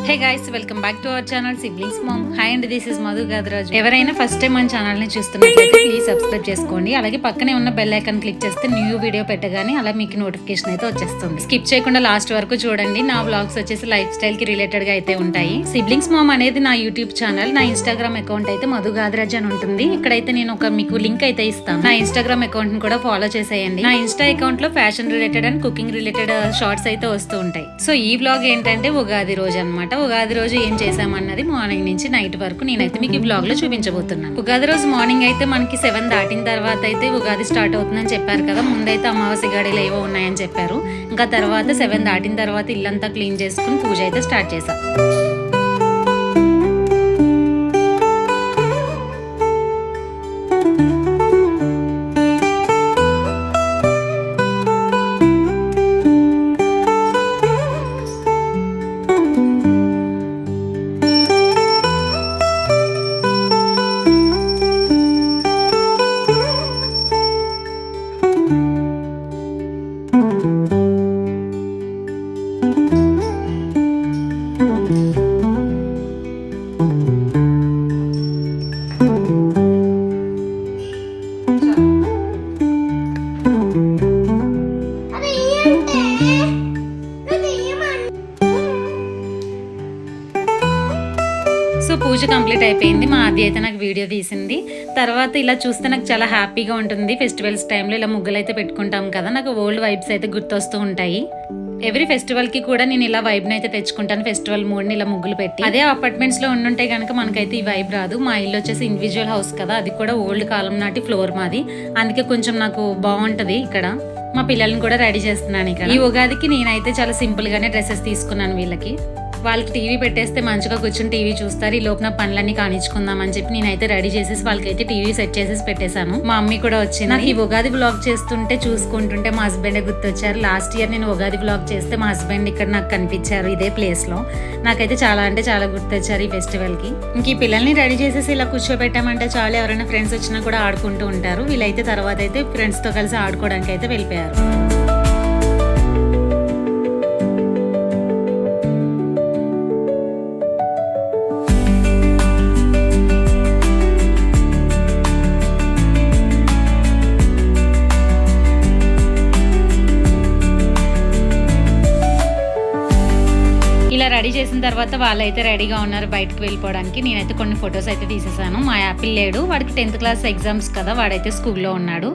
Hey guys, welcome back to our channel siblings mom. Hi అండి, this is Madhu Gadaraju. ఎవరైనా first time మన channel ని చూస్తున్నట్లయితే ప్లీజ్ సబ్స్క్రైబ్ చేసుకోండి. అలాగే పక్కనే ఉన్న బెల్ ఐకాన్ క్లిక్ చేస్తే న్యూ వీడియో పెట్టగానే అలా మీకు నోటిఫికేషన్ అయితే వచ్చేస్తుంది. స్కిప్ చేయకుండా లాస్ట్ వరకు చూడండి. నా వ్లాగ్స్ వచ్చేసి లైఫ్ స్టైల్ కి రిలేటెడ్ గా అయితే ఉంటాయి. సిబ్లింగ్స్ మామ్ అనేది నా యూట్యూబ్ ఛానల్. నా ఇన్స్టాగ్రామ్ అకౌంట్ అయితే మధు గాదరాజు అని ఉంటుంది. ఇక్కడైతే నేను ఒక మీకు లింక్ అయితే ఇస్తాను. నా ఇన్స్టాగ్రామ్ అకౌంట్ ని కూడా ఫాలో చేసేయండి. నా ఇన్స్టా అకౌంట్ లో fashion related and cooking related shorts అయితే వస్తూ ఉంటాయి. సో ఈ వ్లాగ్ ఏంటంటే ఉగాది రోజు అనమాట. ఉగాది రోజు ఏం చేసామన్నది మార్నింగ్ నుంచి నైట్ వరకు నేనైతే మీకు ఈ బ్లాగ్ లో చూపించబోతున్నాను. ఉగాది రోజు మార్నింగ్ అయితే మనకి 7 దాటిన తర్వాత అయితే ఉగాది స్టార్ట్ అవుతుందని చెప్పారు కదా. ముందైతే అమావాస్య గడియలు ఏవో ఉన్నాయని చెప్పారు. ఇంకా తర్వాత 7 దాటిన తర్వాత ఇల్లంతా క్లీన్ చేసుకుని పూజ అయితే స్టార్ట్ చేశాం. సో పూజ కంప్లీట్ అయిపోయింది. మా ఆది అయితే నాకు వీడియో తీసింది. తర్వాత ఇలా చూస్తే నాకు చాలా హ్యాపీగా ఉంటుంది. ఫెస్టివల్స్ టైంలో ఇలా ముగ్గులు అయితే పెట్టుకుంటాం కదా, నాకు ఓల్డ్ వైబ్స్ అయితే గుర్తొస్తూ ఉంటాయి. ఎవ్రీ ఫెస్టివల్ కి కూడా నేను ఇలా వైబ్ ని అయితే తెచ్చుకుంటాను. ఫెస్టివల్ మూడ్ ని ఇలా ముగ్గులు పెట్టి. అదే అపార్ట్మెంట్స్ లో ఉండుంటే కనుక మనకైతే ఈ వైబ్ రాదు. మా ఇల్లు వచ్చేసి ఇండివిజువల్ హౌస్ కదా, అది కూడా ఓల్డ్ కాలం నాటి ఫ్లోర్ మాది. అందుకే కొంచెం నాకు బాగుంటది ఇక్కడ. మా పిల్లల్ని కూడా రెడీ చేస్తున్నాను ఇక్కడ. ఈ ఉగాదికి నేనైతే చాలా సింపుల్ గానే డ్రెస్సెస్ తీసుకున్నాను వీళ్ళకి. వాళ్ళకి టీవీ పెట్టేస్తే మంచిగా కూర్చొని టీవీ చూస్తారు. ఈ లోపల పనులన్నీ కానిచ్చుకుందాం అని చెప్పి నేనైతే రెడీ చేసేసి వాళ్ళకైతే టీవీ సెట్ చేసేసి పెట్టేశాను. మా మమ్మీ కూడా వచ్చింది. నాకు ఈ ఉగాది వ్లాగ్ చేస్తుంటే చూసుకుంటుంటే మా హస్బెండ్ గుర్తొచ్చారు. లాస్ట్ ఇయర్ నేను ఉగాది వ్లాగ్ చేస్తే మా హస్బెండ్ ఇక్కడ నాకు కనిపించారు ఇదే ప్లేస్ లో. నాకైతే చాలా అంటే చాలా గుర్తొచ్చారు ఈ ఫెస్టివల్ కి. ఇంక ఈ పిల్లల్ని రెడీ చేసేసి ఇలా కూర్చోబెట్టామంటే చాలా, ఎవరైనా ఫ్రెండ్స్ వచ్చినా కూడా ఆడుకుంటూ ఉంటారు. వీళ్ళైతే తర్వాత అయితే ఫ్రెండ్స్ తో కలిసి ఆడుకోవడానికి అయితే వెళ్ళిపోయారు. ఇలా రెడీ చేసిన తర్వాత వాళ్ళైతే రెడీగా ఉన్నారు బయటకు వెళ్ళిపోవడానికి. నేనైతే కొన్ని ఫొటోస్ అయితే తీసేసాను. మా యాపిల్ లేడు, వాడికి 10th క్లాస్ ఎగ్జామ్స్ కదా, వాడైతే స్కూల్లో ఉన్నాడు.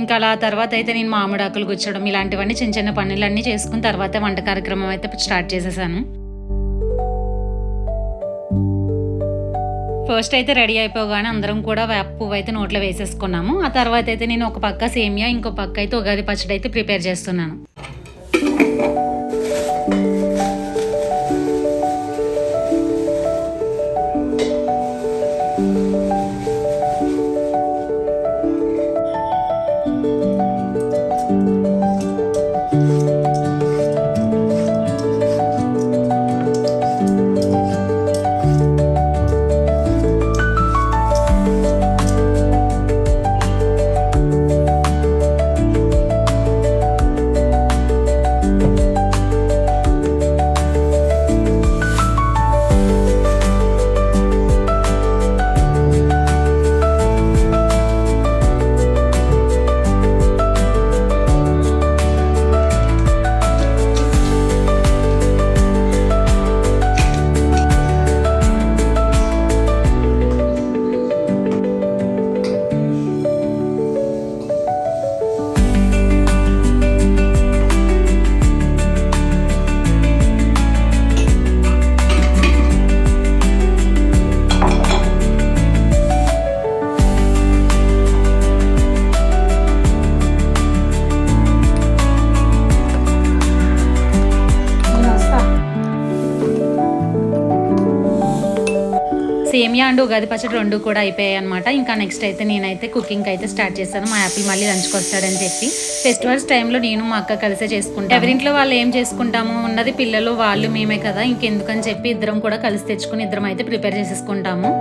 ఇంకా అలా తర్వాత అయితే నేను మామిడాకులు గుచ్చడం ఇలాంటివన్నీ చిన్న చిన్న పనులన్నీ చేసుకున్న తర్వాత వంట కార్యక్రమం అయితే స్టార్ట్ చేసేసాను. ఫస్ట్ అయితే రెడీ అయిపోగానే అందరం కూడా వేప పువ్వు అయితే నోట్లో వేసేసుకున్నాము. ఆ తర్వాత అయితే నేను ఒక పక్క సేమియా, ఇంకో పక్క అయితే ఉగాది పచ్చడి అయితే ప్రిపేర్ చేస్తున్నాను. సేమియా అండ్ ఉగాది పచ్చడి రెండు కూడా అయిపోయాయి అనమాట. ఇంకా నెక్స్ట్ అయితే నేనైతే కుకింగ్ అయితే స్టార్ట్ చేశాను. మా యాపిల్ మళ్ళీ లంచ్కి వస్తాడని చెప్పి. ఫెస్టివల్స్ టైంలో నేను మా అక్క కలిసే చేసుకుంటాను. ఎవరింట్లో వాళ్ళు ఏం చేసుకుంటాము ఉన్నది పిల్లలు వాళ్ళు మేమే కదా, ఇంకెందుకని చెప్పి ఇద్దరం కూడా కలిసి తెచ్చుకుని ఇద్దరం అయితే ప్రిపేర్ చేసేసుకుంటాము.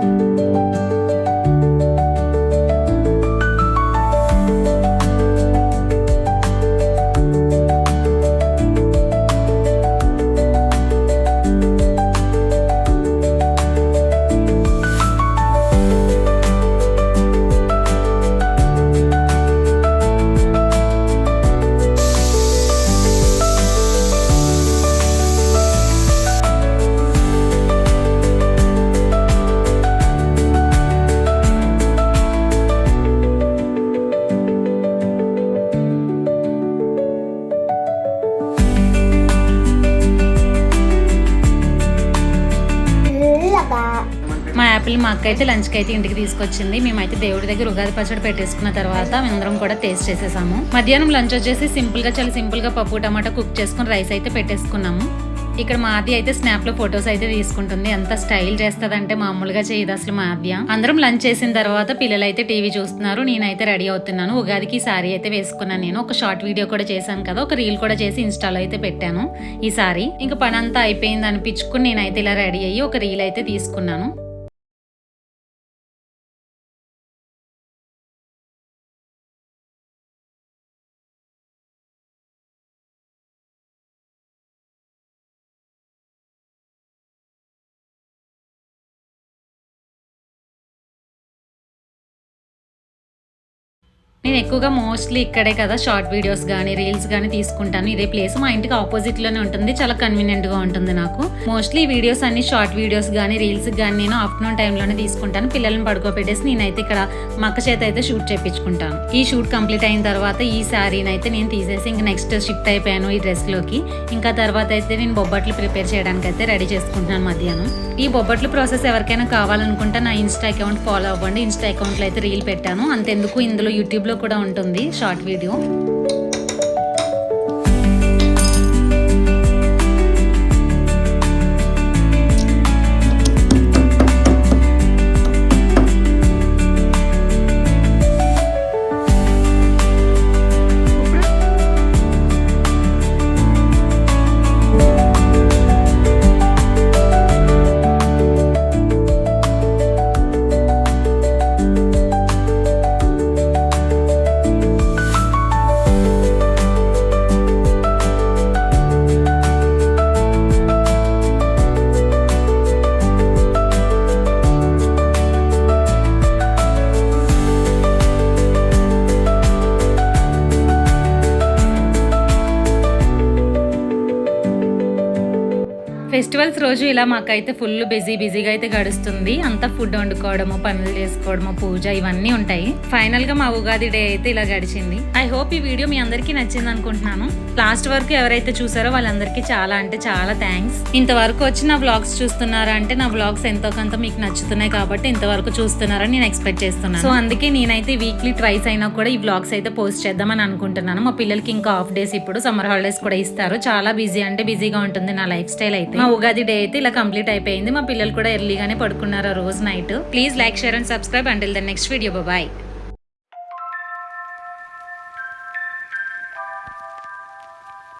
యాపిల్ మా అక్క అయితే లంచ్కి అయితే ఇంటికి తీసుకొచ్చింది. మేమైతే దేవుడి దగ్గర ఉగాది పచ్చడి పెట్టేసుకున్న తర్వాత మేమందరం కూడా టేస్ట్ చేసేసాము. మధ్యాహ్నం లంచ్ వచ్చేసి చాలా సింపుల్ గా పప్పు టమాటా కుక్ చేసుకుని రైస్ అయితే పెట్టేసుకున్నాము. ఇక్కడ మాది అయితే స్నాప్ లో ఫొటోస్ అయితే తీసుకుంటుంది. ఎంత స్టైల్ చేస్తదంటే మామూలుగా చేయదు అసలు మాధ్య. అందరం లంచ్ చేసిన తర్వాత పిల్లలు అయితే టీవీ చూస్తున్నారు, నేనైతే రెడీ అవుతున్నాను. ఉగాదికి సారీ అయితే వేసుకున్నాను. నేను ఒక షార్ట్ వీడియో కూడా చేశాను కదా, ఒక రీల్ కూడా చేసి ఇన్స్టాలో అయితే పెట్టాను. ఈ సారీ ఇంకా పని అంతా అయిపోయింది అనిపించుకుని నేనైతే ఇలా రెడీ అయ్యి ఒక రీల్ అయితే తీసుకున్నాను. నేను ఎక్కువగా మోస్ట్లీ ఇక్కడే కదా షార్ట్ వీడియోస్ కానీ రీల్స్ కానీ తీసుకుంటాను. ఇదే ప్లేస్ మా ఇంటికి ఆపోజిట్ లోనే ఉంటుంది, చాలా కన్వీనియంట్ గా ఉంటుంది నాకు. మోస్ట్లీ వీడియోస్ అన్ని షార్ట్ వీడియోస్ కానీ రీల్స్ కానీ నేను ఆఫ్టర్నూన్ టైంలోనే తీసుకుంటాను. పిల్లల్ని పడుకోబెట్టేసి నేనైతే ఇక్కడ మా అక్క చేత అయితే షూట్ చేయించుకుంటాను. ఈ షూట్ కంప్లీట్ అయిన తర్వాత ఈ శారీని అయితే నేను తీసేసి ఇంకా నెక్స్ట్ షిఫ్ట్ అయిపోయాను ఈ డ్రెస్ లోకి. ఇంకా తర్వాత అయితే నేను బొబ్బట్లు ప్రిపేర్ చేయడానికి అయితే రెడీ చేసుకుంటున్నాను మధ్యాహ్నం. ఈ బొబ్బట్లు ప్రాసెస్ ఎవరికైనా కావాలనుకుంటే నా ఇన్స్టా అకౌంట్ ఫాలో అవ్వండి. ఇన్స్టా అకౌంట్ లో అయితే రీల్ పెట్టాను. అంతెందుకు ఇందులో యూట్యూబ్ లో కూడా ఉంటుంది షార్ట్ వీడియో. ఫెస్టివల్స్ రోజు ఇలా మాకైతే ఫుల్ బిజీగా అయితే గడుస్తుంది. అంతా ఫుడ్ వండుకోవడము, పనులు చేసుకోవడము, పూజ ఇవన్నీ ఉంటాయి. ఫైనల్ గా మా ఉగాది డే అయితే ఇలా గడిచింది. ఐ హోప్ ఈ వీడియో మీ అందరికీ నచ్చింది అనుకుంటున్నాను. లాస్ట్ వరకు ఎవరైతే చూసారో వాళ్ళందరికీ చాలా అంటే చాలా థ్యాంక్స్. ఇంతవరకు వచ్చి నా వ్లాగ్స్ చూస్తున్నారా అంటే నా వ్లాగ్స్ ఎంతో కొంత మీకు నచ్చుతున్నాయి కాబట్టి ఇంతవరకు చూస్తున్నారని నేను ఎక్స్పెక్ట్ చేస్తున్నాను. సో అందుకే నేనైతే వీక్లీ ట్వైస్ అయినా కూడా ఈ వ్లాగ్స్ అయితే పోస్ట్ చేద్దామని అనుకుంటున్నాను. మా పిల్లలకి ఇంకా హాఫ్ డేస్, ఇప్పుడు సమ్మర్ హాలిడేస్ కూడా ఇస్తారు. చాలా బిజీగా ఉంటుంది నా లైఫ్ స్టైల్ అయితే. మా ఉగాది డే అయితే ఇలా కంప్లీట్ అయిపోయింది. మా పిల్లలు కూడా ఎర్లీగానే పడుకున్నారు ఆ రోజు night. Please like, share and subscribe. Until the next video. Bye.